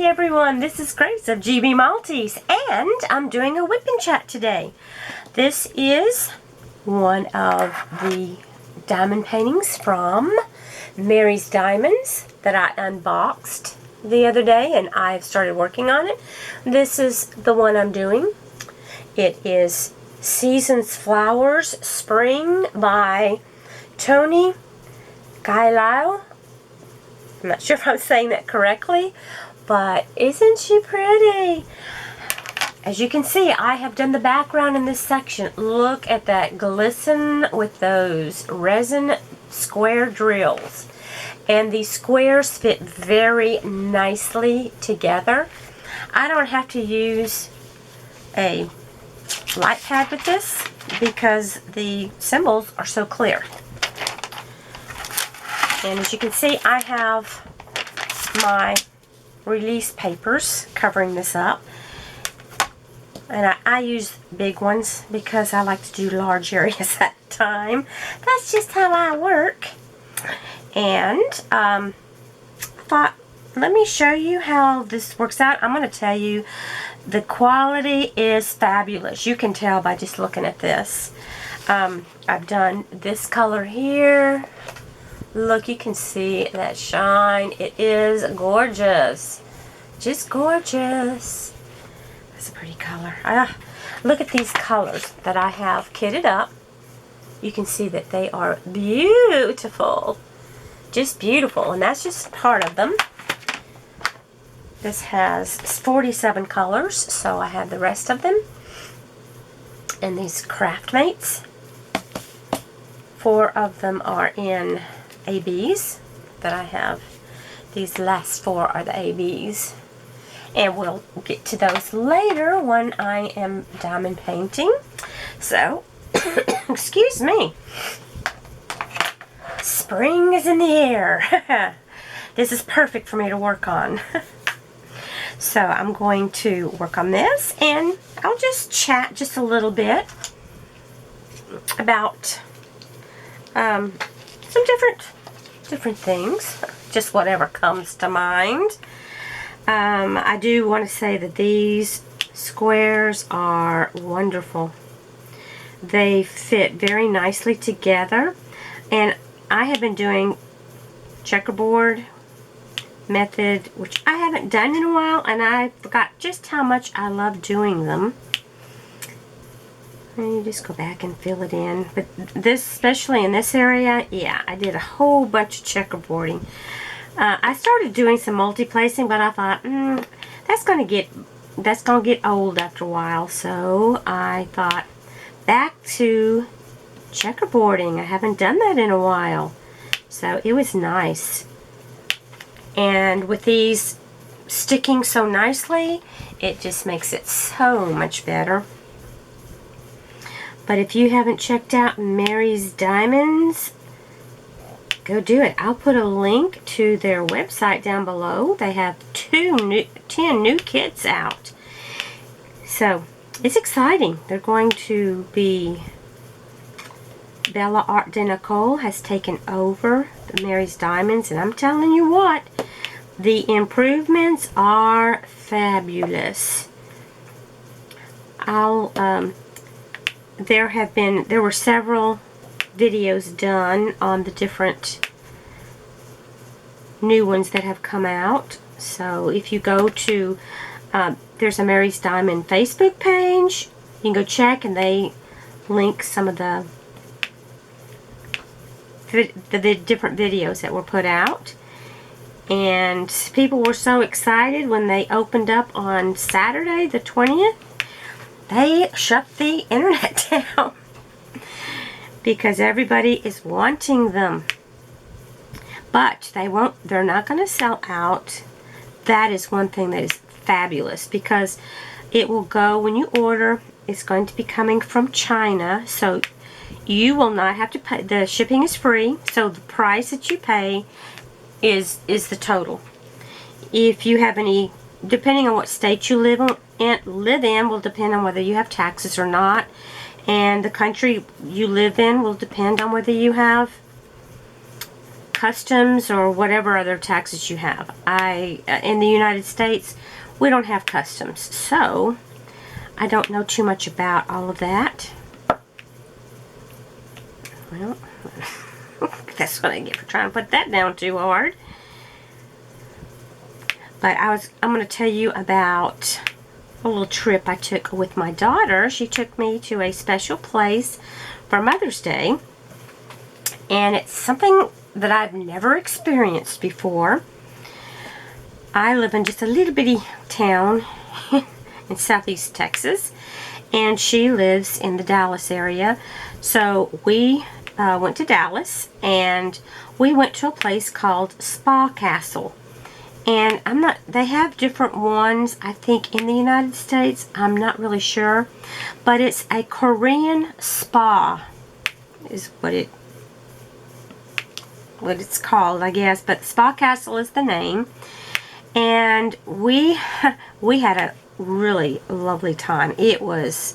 everyone, this is Grace of GB Maltese, and I'm doing a whip and chat today. This is one of the diamond paintings from Mary's Diamonds that I unboxed the other day, and I've started working on it. This is the one I'm doing. It is Seasons Flowers Spring by Tony Gailao. I'm not sure if I'm saying that correctly, but isn't she pretty? As you can see, I have done the background in this section. Look at that glisten with those resin square drills. And these squares fit very nicely together. I don't have to use a light pad with this because the symbols are so clear. And as you can see, I have my release papers covering this up. And I use big ones because I like to do large areas at a time. That's just how I work. And I thought, let me show you how this works out. I'm going to tell you the quality is fabulous. You can tell by just looking at this. I've done this color here. Look, you can see that shine. It is gorgeous. Just gorgeous. That's a pretty color. Look at these colors that I have kitted up. You can see that they are beautiful. Just beautiful. And that's just part of them. This has 47 colors, so I have the rest of them. And these craft mates. 4 of them are in ABs that I have. These last 4 are the ABs. And we'll get to those later when I am diamond painting. So, excuse me. Spring is in the air. This is perfect for me to work on. So I'm going to work on this, and I'll just chat just a little bit about some different things, just whatever comes to mind. I do want to say that these squares are wonderful. They fit very nicely together, and I have been doing checkerboard method, which I haven't done in a while, and I forgot just how much I love doing them. And you just go back and fill it in. But this, especially in this area, yeah, I did a whole bunch of checkerboarding. I started doing some multi-placing, but I thought, that's gonna get old after a while. So I thought, back to checkerboarding. I haven't done that in a while, so it was nice. And with these sticking so nicely, it just makes it so much better. But if you haven't checked out Mary's Diamonds, go do it. I'll put a link to their website down below. They have 10 new kits out. So, it's exciting. They're going to be... Bella Art de Nicole has taken over the Mary's Diamonds, and I'm telling you what, the improvements are fabulous. There were several videos done on the different new ones that have come out. So if you go to, there's a Mary's Diamond Facebook page, you can go check, and they link some of the different videos that were put out. And people were so excited when they opened up on Saturday the 20th. They shut the internet down because everybody is wanting them. But they're not going to sell out. That is one thing that is fabulous, because it will go, when you order, it's going to be coming from China, so you will not have to pay. The shipping is free, so the price that you pay is the total. If you have any, depending on what state you live in will depend on whether you have taxes or not, and the country you live in will depend on whether you have customs or whatever other taxes you have. In the United States, we don't have customs, so I don't know too much about all of that. Well, that's what I get for trying to put that down too hard. But I'm going to tell you about a little trip I took with my daughter. She took me to a special place for Mother's Day, and it's something that I've never experienced before. I live in just a little bitty town in southeast Texas, and she lives in the Dallas area. So we went to Dallas, and we went to a place called Spa Castle. And they have different ones, I think, in the United States. I'm not really sure. But it's a Korean spa is what it's called, I guess. But Spa Castle is the name. And we had a really lovely time. It was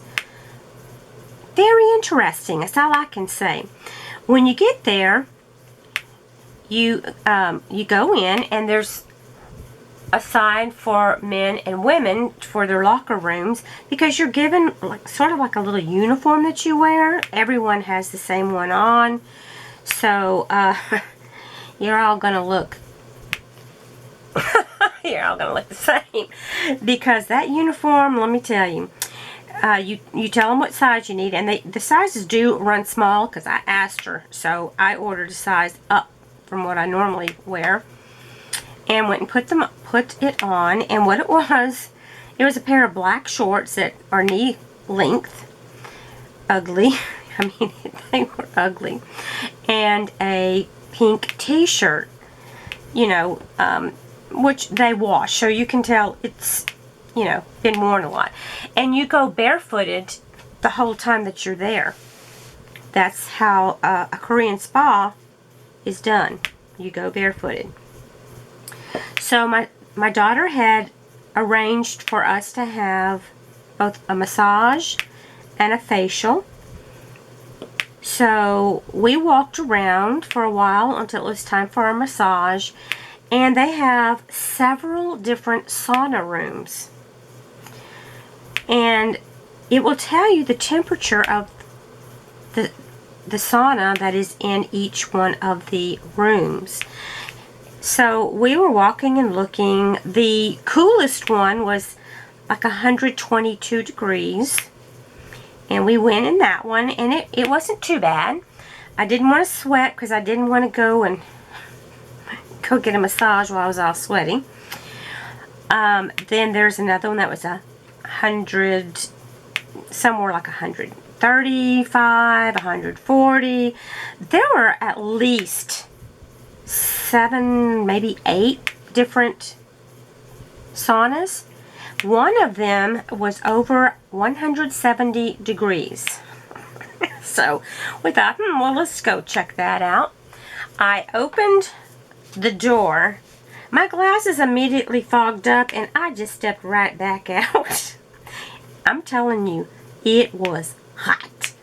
very interesting. That's all I can say. When you get there, you go in, and there's a sign for men and women for their locker rooms, because you're given sort of like a little uniform that you wear. Everyone has the same one on, so you're all gonna look the same, because that uniform, let me tell you, you tell them what size you need, and the sizes do run small, because I asked her, so I ordered a size up from what I normally wear, and went and put it on. And what it was a pair of black shorts that are knee length, ugly. I mean, they were ugly, and a pink t-shirt, which they wash, so you can tell it's, been worn a lot. And you go barefooted the whole time that you're there. That's how a Korean spa is done. You go barefooted. So my daughter had arranged for us to have both a massage and a facial. So we walked around for a while until it was time for our massage. And they have several different sauna rooms. And it will tell you the temperature of the sauna that is in each one of the rooms. So we were walking and looking. The coolest one was like 122 degrees. And we went in that one, and it wasn't too bad. I didn't want to sweat because I didn't want to go get a massage while I was all sweaty. Then there's another one that was 100, somewhere like 135, 140. There were at least 7, maybe 8 different saunas. One of them was over 170 degrees. So we thought, well, let's go check that out. I opened the door. My glasses immediately fogged up, and I just stepped right back out. I'm telling you, it was hot.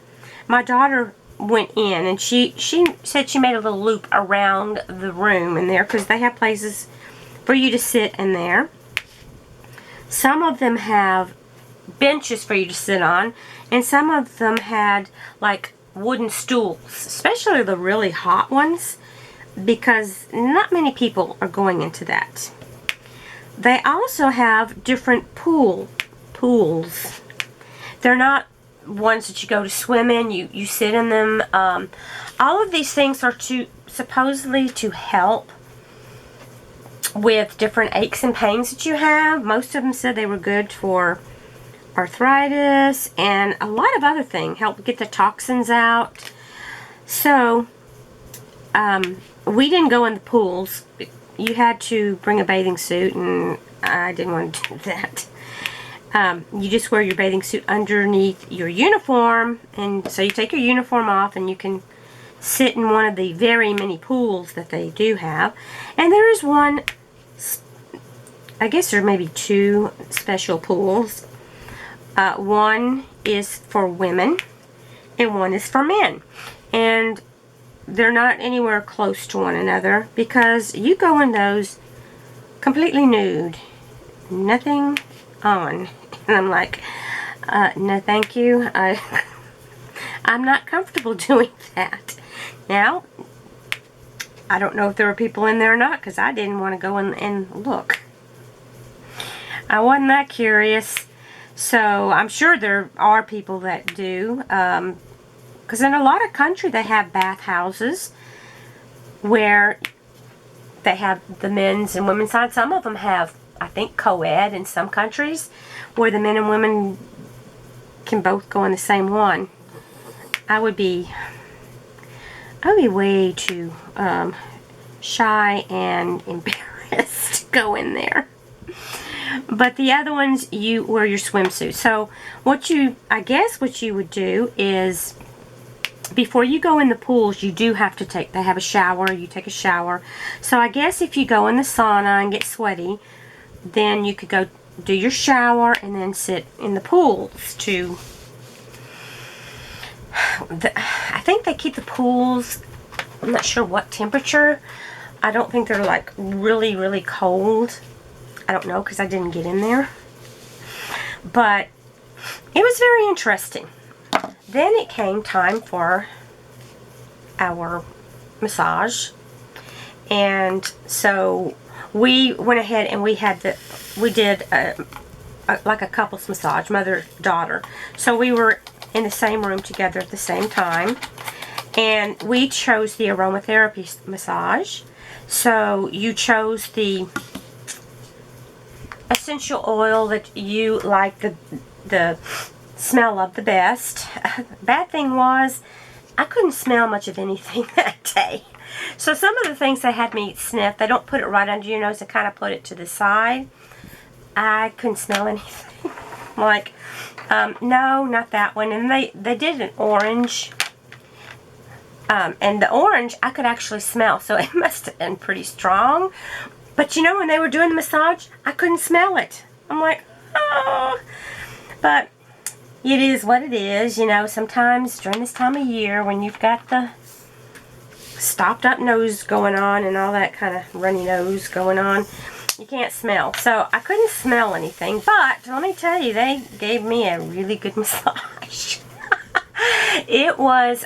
My daughter went in, and she said she made a little loop around the room in there, because they have places for you to sit in there. Some of them have benches for you to sit on, and some of them had like wooden stools, especially the really hot ones, because not many people are going into that. They also have different pools. They're not ones that you go to swim in. You sit in them. All of these things are supposedly to help with different aches and pains that you have. Most of them said they were good for arthritis and a lot of other things. Help get the toxins out. So we didn't go in the pools. You had to bring a bathing suit, and I didn't want to do that. You just wear your bathing suit underneath your uniform, and so you take your uniform off and you can sit in one of the very many pools that they do have. And there is one, I guess there may be 2 special pools. One is for women and one is for men. And they're not anywhere close to one another, because you go in those completely nude, nothing on, and I'm like, no thank you, I'm not comfortable doing that. Now, I don't know if there were people in there or not, because I didn't want to go in and look. I wasn't that curious. So I'm sure there are people that do, because in a lot of country they have bathhouses where they have the men's and women's side. Some of them have, I think, co-ed in some countries, where the men and women can both go in the same one. I would be way too shy and embarrassed to go in there. But the other ones, you wear your swimsuit. So I guess what you would do is, before you go in the pools, you do have to they have a shower, you take a shower. So I guess if you go in the sauna and get sweaty, then you could go do your shower and then sit in the pools I think they keep the pools, I'm not sure what temperature. I don't think they're like really, really cold. I don't know, because I didn't get in there. But it was very interesting. Then it came time for our massage. And so we went ahead and we did like a couple's massage, mother-daughter. So we were in the same room together at the same time. And we chose the aromatherapy massage. So you chose the essential oil that you like the smell of the best. Bad thing was, I couldn't smell much of anything that day. So some of the things they had me sniff, they don't put it right under your nose, they kind of put it to the side. I couldn't smell anything. Like, no, not that one. And they did an orange. And the orange, I could actually smell, so it must have been pretty strong. But you know, when they were doing the massage, I couldn't smell it. I'm like, oh. But it is what it is. You know, sometimes during this time of year, when you've got the stopped up nose going on and all that kind of runny nose going on, you can't smell. So I couldn't smell anything. But let me tell you, they gave me a really good massage. It was,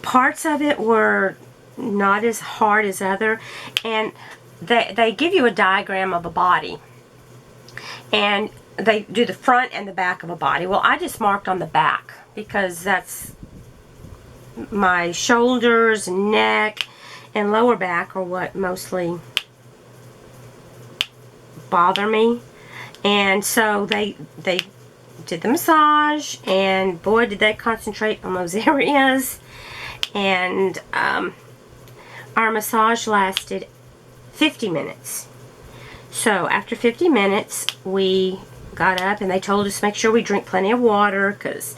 parts of it were not as hard as other, and they give you a diagram of a body, and they do the front and the back of a body. Well, I just marked on the back because that's my shoulders, neck, and lower back are what mostly bother me. And so they did the massage, and boy, did they concentrate on those areas. And our massage lasted 50 minutes. So after 50 minutes, we got up and they told us to make sure we drink plenty of water, because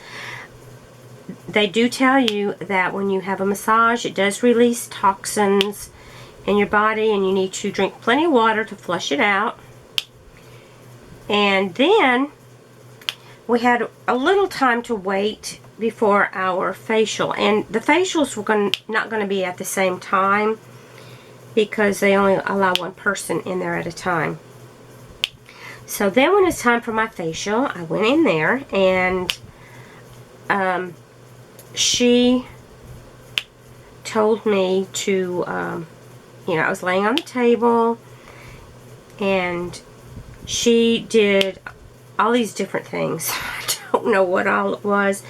they do tell you that when you have a massage, it does release toxins in your body, and you need to drink plenty of water to flush it out. And then we had a little time to wait before our facial, and the facials were not going to be at the same time, because they only allow one person in there at a time. So then when it's time for my facial, I went in there, and she told me to, I was laying on the table, and she did all these different things. I don't know what all it was.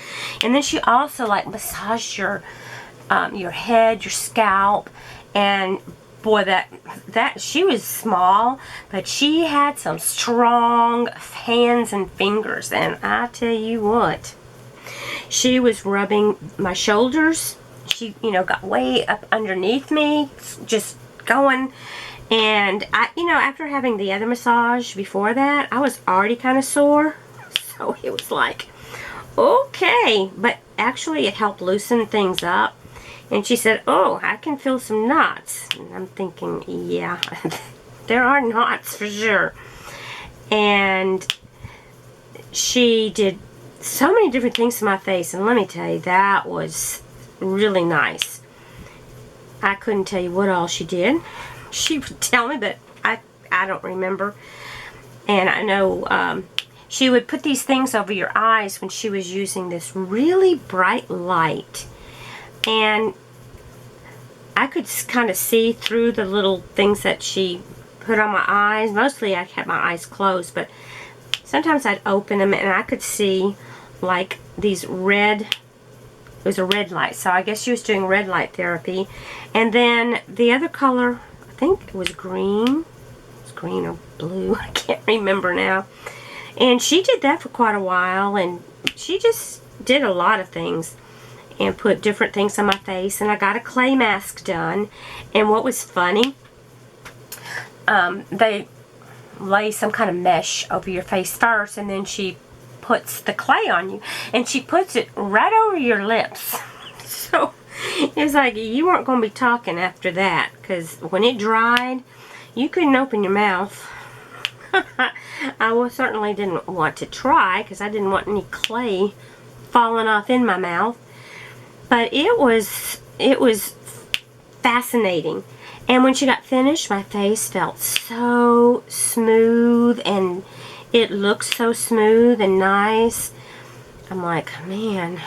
And then she also like massaged your head, your scalp, and boy, that she was small, but she had some strong hands and fingers, and I tell you what, she was rubbing my shoulders. She, got way up underneath me, just going. And I, after having the other massage before that, I was already kind of sore. So it was like, okay. But actually it helped loosen things up. And she said, oh, I can feel some knots. And I'm thinking, yeah, there are knots for sure. And she did so many different things to my face. And let me tell you, that was really nice. I couldn't tell you what all she did. She would tell me, but I don't remember. And I know she would put these things over your eyes when she was using this really bright light. And I could kind of see through the little things that she put on my eyes. Mostly I kept my eyes closed, but sometimes I'd open them and I could see like these red, it was a red light. So I guess she was doing red light therapy. And then the other color, I think it was green. It was green or blue, I can't remember now. And she did that for quite a while, and she just did a lot of things and put different things on my face. And I got a clay mask done. And what was funny, they lay some kind of mesh over your face first, and then she puts the clay on you, and she puts it right over your lips. So it's like you weren't going to be talking after that, because when it dried, you couldn't open your mouth. I certainly didn't want to try, because I didn't want any clay falling off in my mouth. But it was fascinating. And when she got finished, my face felt so smooth, and it looked so smooth and nice. I'm like, man,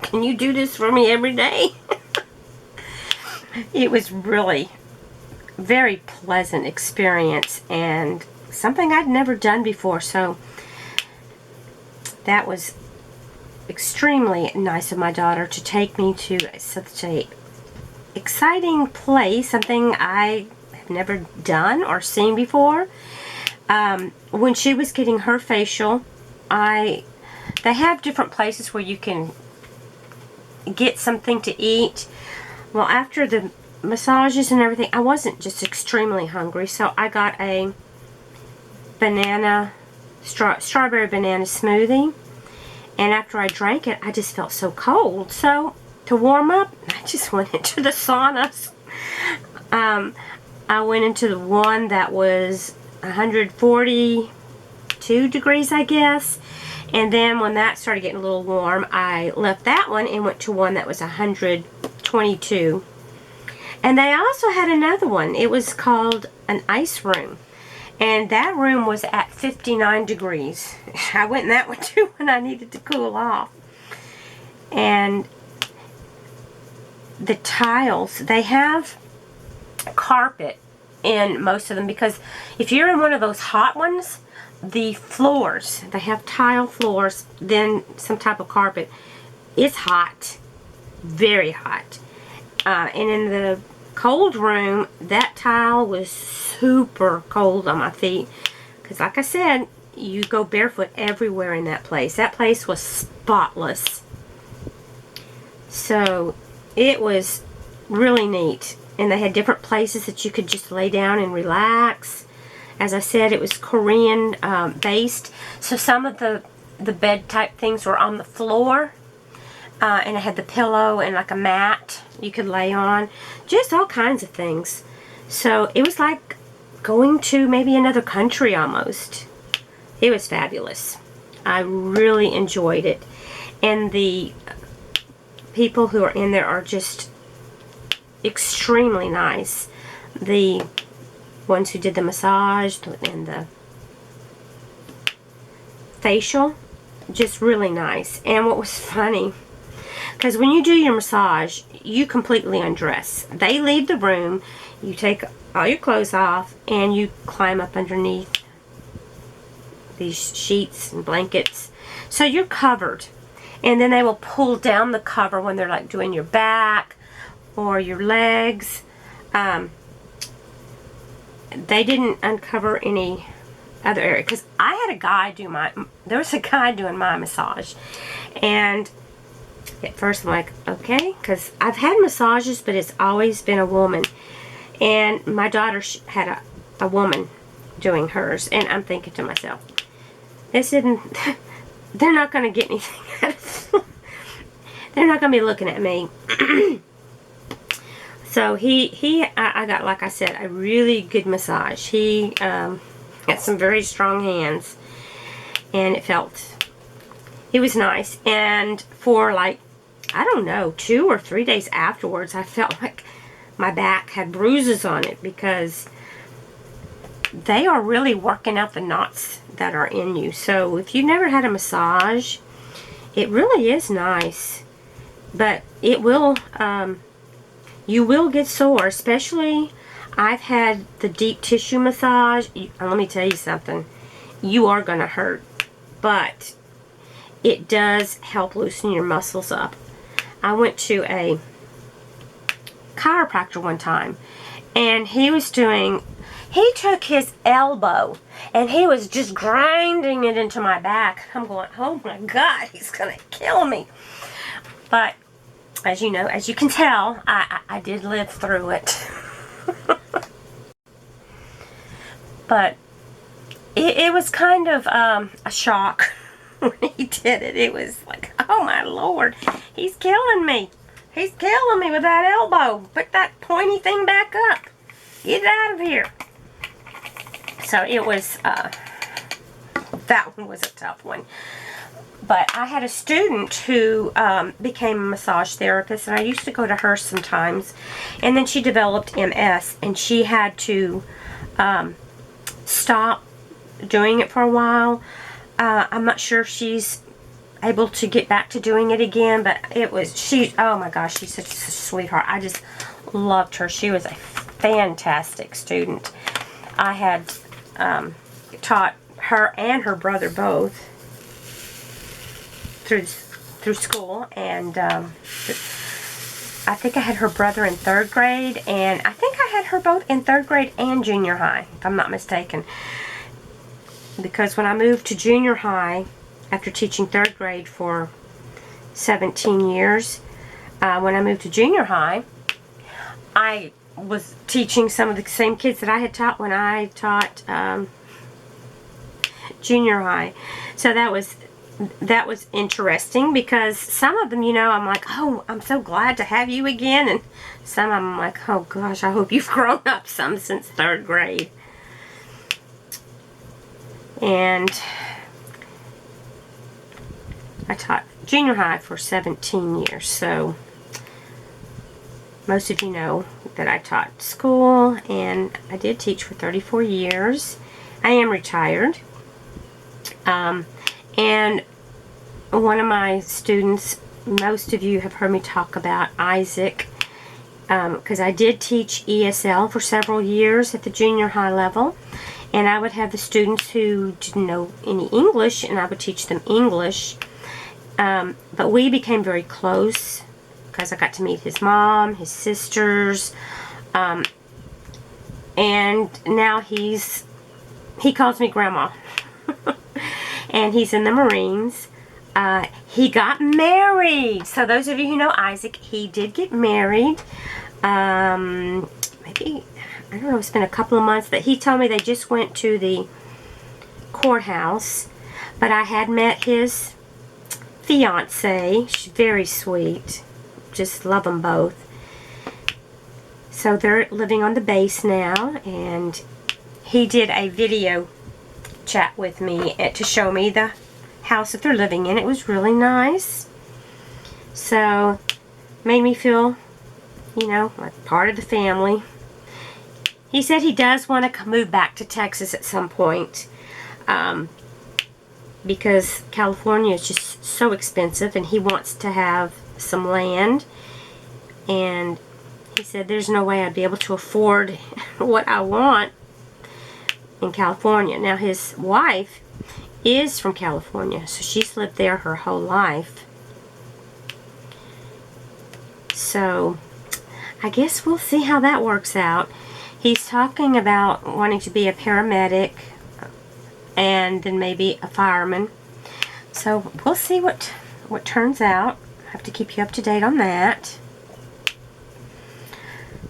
can you do this for me every day? It was really very pleasant experience and something I'd never done before. So that was extremely nice of my daughter to take me to such a exciting place, something I have never done or seen before. When she was getting her facial, they have different places where you can get something to eat. Well, after the massages and everything, I wasn't just extremely hungry, so I got a strawberry banana smoothie. And after I drank it, I just felt so cold. So to warm up, I just went into the saunas. I went into the one that was 142 degrees, I guess. And then when that started getting a little warm, I left that one and went to one that was 122. And they also had another one. It was called an ice room. And that room was at 59 degrees. I went in that one too when I needed to cool off. And the tiles, they have carpet in most of them, because if you're in one of those hot ones, the floors, they have tile floors, then some type of carpet. It's hot. Very hot. And in the cold room, that tile was super cold on my feet, because like I said, you go barefoot everywhere in that place. That place was spotless. So it was really neat, and they had different places that you could just lay down and relax. As I said, it was Korean based, so some of the bed type things were on the floor, and it had the pillow and like a mat you could lay on, just all kinds of things. So it was like going to maybe another country almost. It was fabulous. I really enjoyed it, and the people who are in there are just extremely nice. The ones who did the massage and the facial, just really nice. And what was funny, because when you do your massage, you completely undress. They leave the room, you take all your clothes off, and you climb up underneath these sheets and blankets. So you're covered. And then they will pull down the cover when they're like doing your back or your legs. They didn't uncover any other area, because I had a guy do there was a guy doing my massage, and at first I'm like, okay, because I've had massages, but it's always been a woman, and my daughter had a woman doing hers, and I'm thinking to myself, this isn't, they're not going to get anything out of it. They're not going to be looking at me. So I got, like I said, a really good massage. He got some very strong hands, and it was nice. And for like I don't know, 2 or 3 days afterwards, I felt like my back had bruises on it, because they are really working out the knots that are in you. So if you've never had a massage, it really is nice, but it will, you will get sore, especially I've had the deep tissue massage. Let me tell you something, you are going to hurt, but it does help loosen your muscles up. I went to a chiropractor one time, and he took his elbow and he was just grinding it into my back. I'm going, oh my God, he's gonna kill me. But as you know, as you can tell, I did live through it. But it was kind of a shock when he did it. It was like, oh my Lord, he's killing me. He's killing me with that elbow. Put that pointy thing back up. Get it out of here. So it was, that one was a tough one. But I had a student who became a massage therapist, and I used to go to her sometimes. And then she developed MS, and she had to stop doing it for a while. I'm not sure if she's able to get back to doing it again, but oh my gosh, she's such a sweetheart. I just loved her. She was a fantastic student. I had taught her and her brother both through school, and I think I had her brother in 3rd grade, and I think I had her both in 3rd grade and junior high, if I'm not mistaken. Because when I moved to junior high, after teaching 3rd grade for 17 years, when I moved to junior high, I was teaching some of the same kids that I had taught when I taught junior high. So that was interesting, because some of them, you know, I'm like, oh, I'm so glad to have you again, and some of them I'm like, oh gosh, I hope you've grown up some since 3rd grade. And I taught junior high for 17 years, so most of you know that I taught school, and I did teach for 34 years. I am retired. And one of my students, most of you have heard me talk about Isaac, because I did teach ESL for several years at the junior high level, and I would have the students who didn't know any English, and I would teach them English. But we became very close, because I got to meet his mom, his sisters, and now he calls me Grandma. And he's in the Marines. He got married. So those of you who know Isaac, he did get married. Maybe, I don't know, it's been a couple of months, but he told me they just went to the courthouse. But I had met his fiance. She's very sweet. Just love them both. So they're living on the base now, and he did a video chat with me to show me the house that they're living in. It was really nice. So made me feel, you know, like part of the family. He said he does want to move back to Texas at some point, because California is just so expensive, and he wants to have some land. And he said there's no way I'd be able to afford what I want in California. Now his wife is from California, so she's lived there her whole life. So I guess we'll see how that works out. He's talking about wanting to be a paramedic and then maybe a fireman. So we'll see what turns out. I have to keep you up to date on that.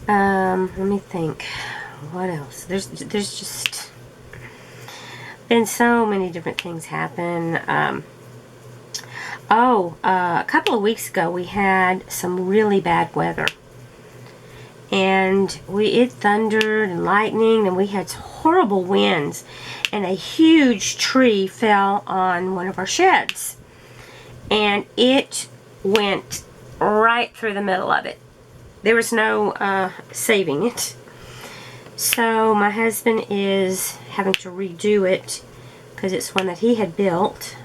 Let me think. What else? There's just been so many different things happen. A couple of weeks ago we had some really bad weather, and it thundered and lightning, and we had horrible winds, and a huge tree fell on one of our sheds, and it went right through the middle of it. There was no saving it. So my husband is having to redo it because it's one that he had built.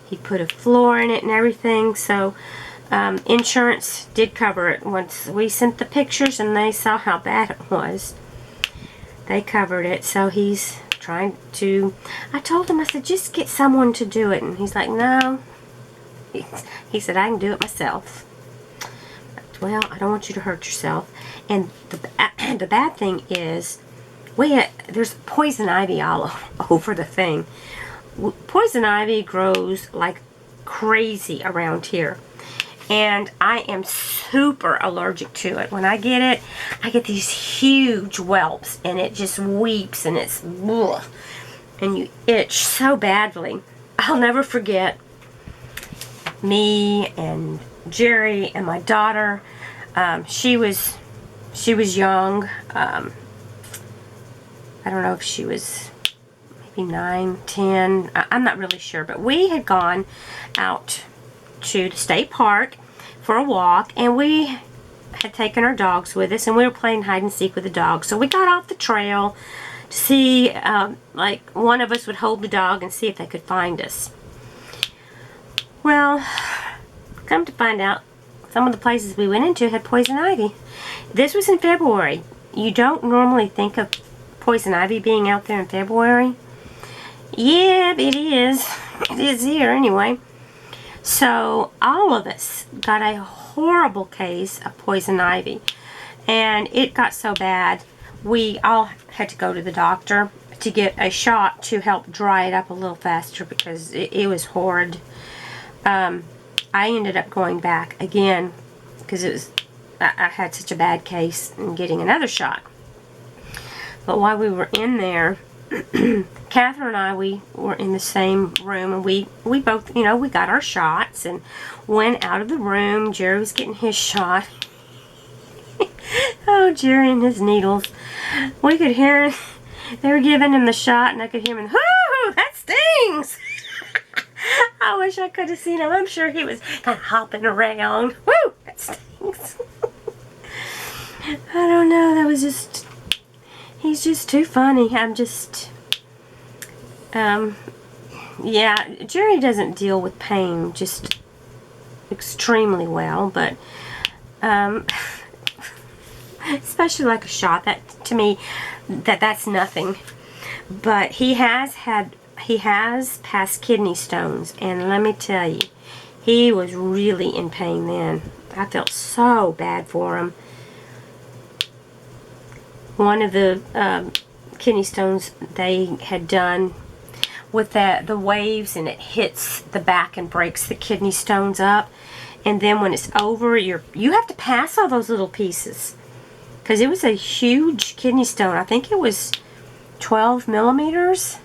He put a floor in it and everything. So insurance did cover it. Once we sent the pictures and they saw how bad it was, they covered it. So he's trying to, I told him, I said, just get someone to do it. And he's like, no. He said, I can do it myself. Well, I don't want you to hurt yourself. And the bad thing is, there's poison ivy all over the thing. Poison ivy grows like crazy around here. And I am super allergic to it. When I get these huge whelps, and it just weeps, and it's, ugh, and you itch so badly. I'll never forget me and Jerry and my daughter. She was young. I don't know if she was maybe 9, 10. I'm not really sure. But we had gone out to the state park for a walk, and we had taken our dogs with us, and we were playing hide and seek with the dogs. So we got off the trail to see, like, one of us would hold the dog and see if they could find us. Well, come to find out, some of the places we went into had poison ivy. This was in February. You don't normally think of poison ivy being out there in February. Yeah, it is. It is here anyway. So all of us got a horrible case of poison ivy. And it got so bad, we all had to go to the doctor to get a shot to help dry it up a little faster because it was horrid. I ended up going back again because I had such a bad case and getting another shot. But while we were in there, Catherine and I, we were in the same room, and we both, we got our shots and went out of the room. Jerry was getting his shot. Oh, Jerry and his needles. We could hear, they were giving him the shot, and I could hear him, whoo, that stings. I wish I could have seen him. I'm sure he was kind of hopping around. Woo! That stings. I don't know. That was just... He's just too funny. I'm just... yeah, Jerry doesn't deal with pain just extremely well, but... especially like a shot. That, to me, that's nothing. But he has passed kidney stones, and let me tell you, he was really in pain then. I felt so bad for him. One of the kidney stones they had done with the waves, and it hits the back and breaks the kidney stones up, and then when it's over, you have to pass all those little pieces because it was a huge kidney stone. I think it was 12 millimeters.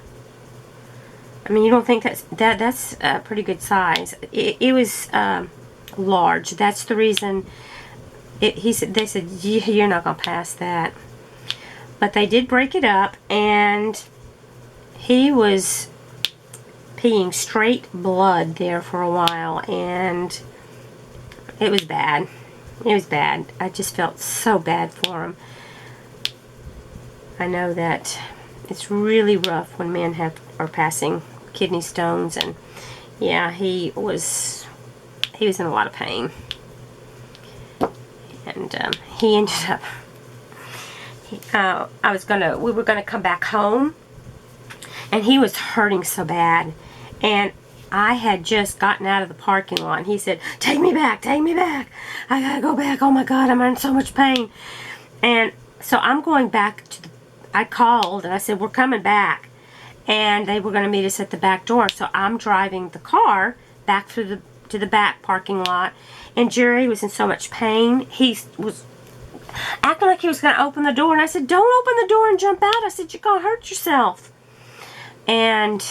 I mean, you don't think that's a pretty good size. It was large. That's the reason. They said you're not gonna pass that. But they did break it up, and he was peeing straight blood there for a while, and it was bad. It was bad. I just felt so bad for him. I know that it's really rough when men are passing kidney stones, and yeah, he was in a lot of pain, and he ended up. We were gonna come back home, and he was hurting so bad, and I had just gotten out of the parking lot, and he said, take me back, I gotta go back, oh my God, I'm in so much pain. And so I'm going back I called and I said, we're coming back, and they were going to meet us at the back door. So I'm driving the car back to the back parking lot, and Jerry was in so much pain. He was acting like he was going to open the door, and I said, don't open the door and jump out. I said, you're going to hurt yourself. And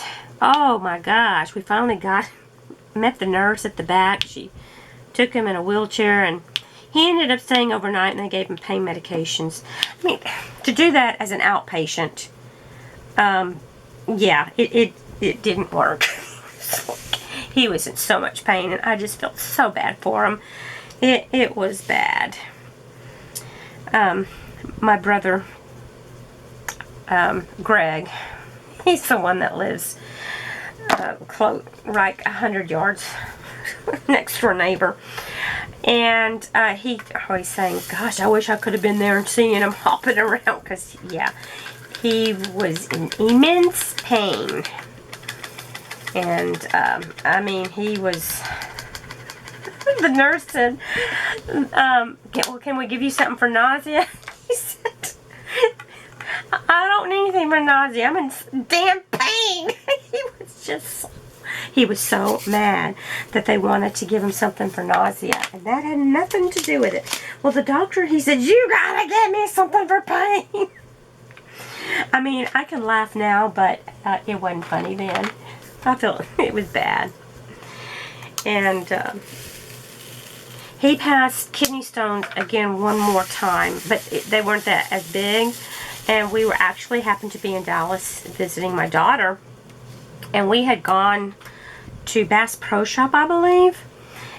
oh my gosh, we finally met the nurse at the back. She took him in a wheelchair, and he ended up staying overnight, and they gave him pain medications. I mean, to do that as an outpatient, yeah, it didn't work. he was in so much pain, and I just felt so bad for him. It was bad. My brother, Greg, he's the one that lives like 100 yards next door neighbor. And he always saying, gosh, I wish I could have been there and seeing him hopping around. Because, yeah, he was in immense pain. And, I mean, he was... The nurse said, well, can we give you something for nausea? He said, I don't need anything for nausea. I'm in damn pain. He was so mad that they wanted to give him something for nausea. And that had nothing to do with it. Well, the doctor, he said, you gotta get me something for pain. I mean, I can laugh now, but it wasn't funny then. I felt it was bad. And he passed kidney stones again one more time, but they weren't that as big. And we were actually happened to be in Dallas visiting my daughter, and we had gone to Bass Pro Shop, I believe,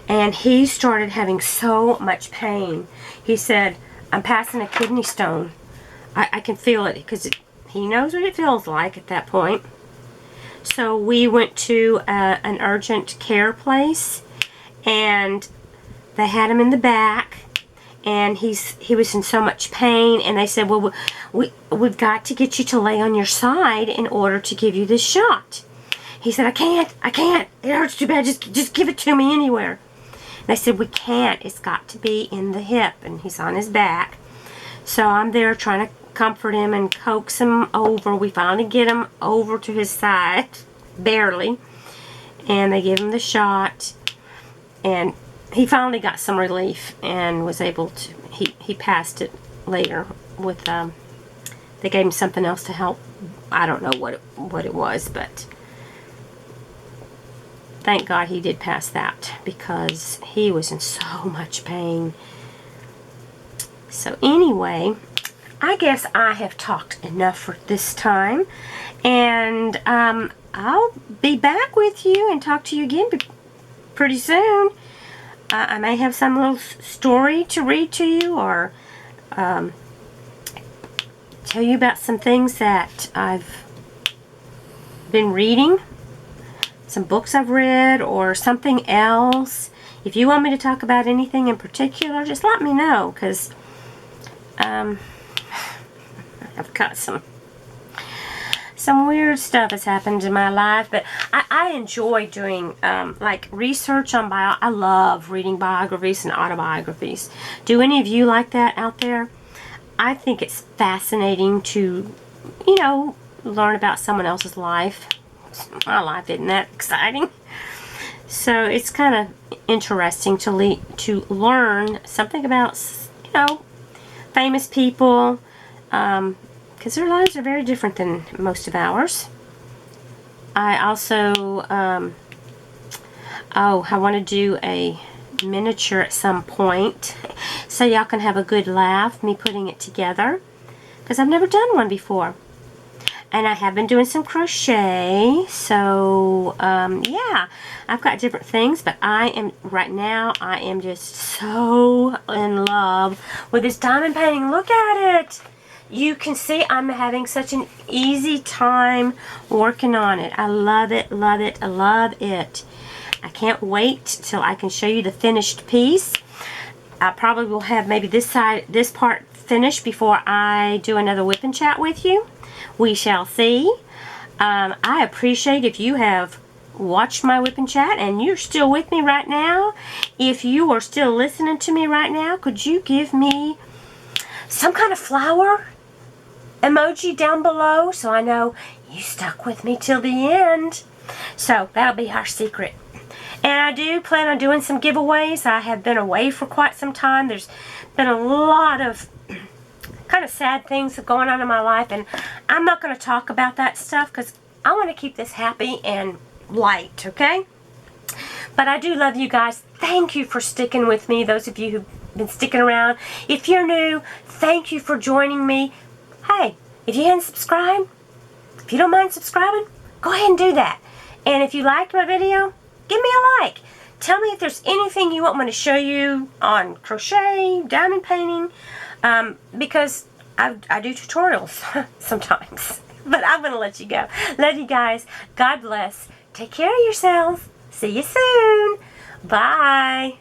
and he started having so much pain. He said, I'm passing a kidney stone. I can feel it, because he knows what it feels like at that point. So we went to an urgent care place, and they had him in the back, and he was in so much pain, and they said, well, we've got to get you to lay on your side in order to give you this shot. He said, I can't, it hurts too bad, just give it to me anywhere. And I said, we can't, it's got to be in the hip, and he's on his back. So I'm there trying to comfort him and coax him over. We finally get him over to his side, barely, and they give him the shot, and he finally got some relief and was able to, he passed it later with, they gave him something else to help. I don't know what it was, but thank God he did pass that, because he was in so much pain. So anyway, I guess I have talked enough for this time, and I'll be back with you and talk to you again pretty soon. I may have some little story to read to you, or tell you about some things that I've been reading, some books I've read, or something else. If you want me to talk about anything in particular, just let me know, because I've got some weird stuff has happened in my life, but I enjoy doing like research on I love reading biographies and autobiographies. Do any of you like that out there? I think it's fascinating to, you know, learn about someone else's life. My life isn't that exciting. So it's kind of interesting to learn something about, you know, famous people, because their lives are very different than most of ours. I also, I want to do a miniature at some point, so y'all can have a good laugh, me putting it together, because I've never done one before. And I have been doing some crochet, so, yeah, I've got different things, but right now, I am just so in love with this diamond painting. Look at it! You can see I'm having such an easy time working on it. I love it, love it, I love it. I can't wait till I can show you the finished piece. I probably will have maybe this part finished before I do another whip and chat with you. We shall see. I appreciate if you have watched my whip and chat and you're still with me right now. If you are still listening to me right now, could you give me some kind of flower emoji down below so I know you stuck with me till the end? So that'll be our secret. And I do plan on doing some giveaways. I have been away for quite some time. There's been a lot of kind of sad things going on in my life, and I'm not going to talk about that stuff because I want to keep this happy and light, okay? But I do love you guys. Thank you for sticking with me, those of you who've been sticking around. If you're new, thank you for joining me. Hey, if you hadn't subscribed, if you don't mind subscribing, go ahead and do that. And if you liked my video, Give me a like. Tell me if there's anything you want me to show you on crochet, diamond painting, because I do tutorials sometimes. But I'm going to let you go. Love you guys. God bless. Take care of yourselves. See you soon. Bye.